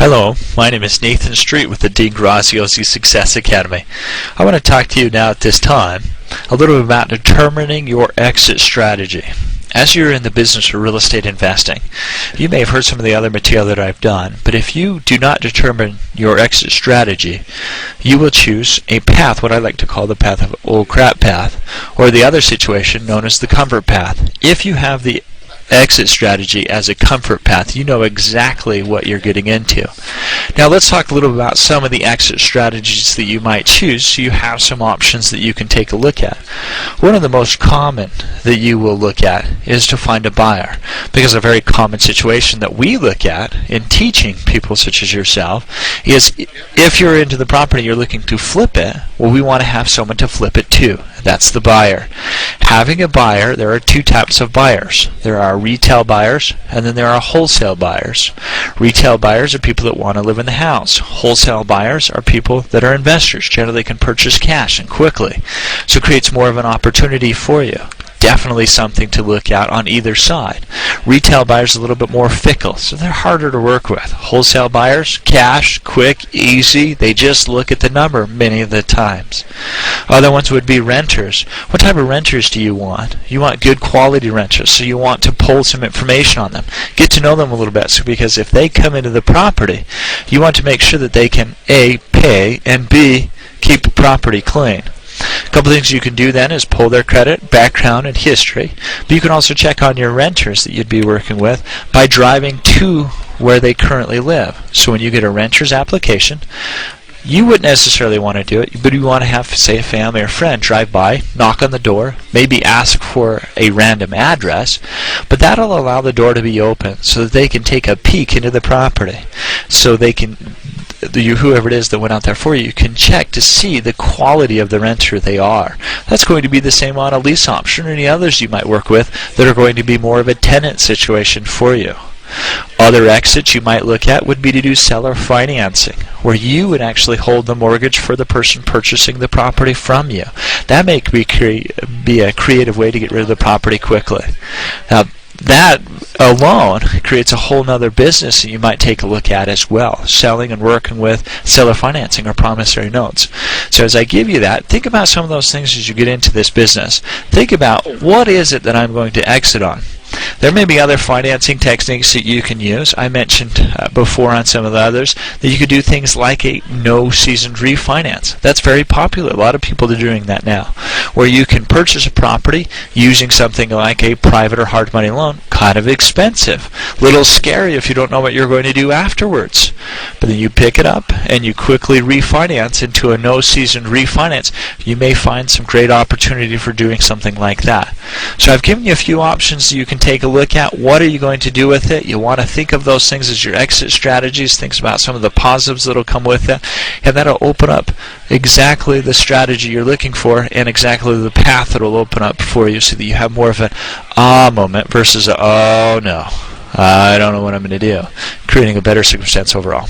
Hello, my name is Nathan Street with the Graziosi Success Academy. I want to talk to you now at this time a little bit about determining your exit strategy. As you're in the business of real estate investing, you may have heard some of the other material that I've done, but if you do not determine your exit strategy, you will choose a path, what I like to call the path of old crap path, or the other situation known as the comfort path. If you have the exit strategy as a comfort path, you know exactly what you're getting into. Now let's talk a little about some of the exit strategies that you might choose so you have some options that you can take a look at. One of the most common that you will look at is to find a buyer, because a very common situation that we look at in teaching people such as yourself is if you're into the property, you're looking to flip it, well, we want to have someone to flip it to. That's the buyer. Having a buyer, there are two types of buyers. There are retail buyers, and then there are wholesale buyers. Retail buyers are people that want to live in the house. Wholesale buyers are people that are investors. Generally can purchase cash and quickly. So it creates more of an opportunity for you. Definitely something to look at on either side. Retail buyers are a little bit more fickle, so they're harder to work with. Wholesale buyers, cash, quick, easy, they just look at the number many of the times. Other ones would be renters. What type of renters do you want? You want good quality renters, so you want to pull some information on them. Get to know them a little bit, because if they come into the property, you want to make sure that they can A, pay, and B, keep the property clean. A couple things you can do then is pull their credit, background, and history. But you can also check on your renters that you'd be working with by driving to where they currently live. So when you get a renter's application, you wouldn't necessarily want to do it, but you want to have, say, a family or friend drive by, knock on the door, maybe ask for a random address, but that'll allow the door to be open so that they can take a peek into the property. So they can, whoever it is that went out there for you, you can check to see the quality of the renter they are. That's going to be the same on a lease option or any others you might work with that are going to be more of a tenant situation for you. Other exits you might look at would be to do seller financing, where you would actually hold the mortgage for the person purchasing the property from you. That may be a creative way to get rid of the property quickly. Now, that alone creates a whole nother business that you might take a look at as well, selling and working with seller financing or promissory notes. So as I give you that, think about some of those things as you get into this business. Think about, what is it that I'm going to exit on? There may be other financing techniques that you can use. I mentioned before on some of the others that you could do things like a no-seasoned refinance. That's very popular. A lot of people are doing that now, where you can purchase a property using something like a private or hard money loan. Kind of expensive. Little scary if you don't know what you're going to do afterwards. But then you pick it up and you quickly refinance into a no-seasoned refinance. You may find some great opportunity for doing something like that. So I've given you a few options that you can take a look at. What are you going to do with it? You want to think of those things as your exit strategies. Think about some of the positives that will come with it, and that'll open up exactly the strategy you're looking for and exactly the path that will open up for you, so that you have more of an ah moment versus a oh no, I don't know what I'm going to do, creating a better circumstance overall.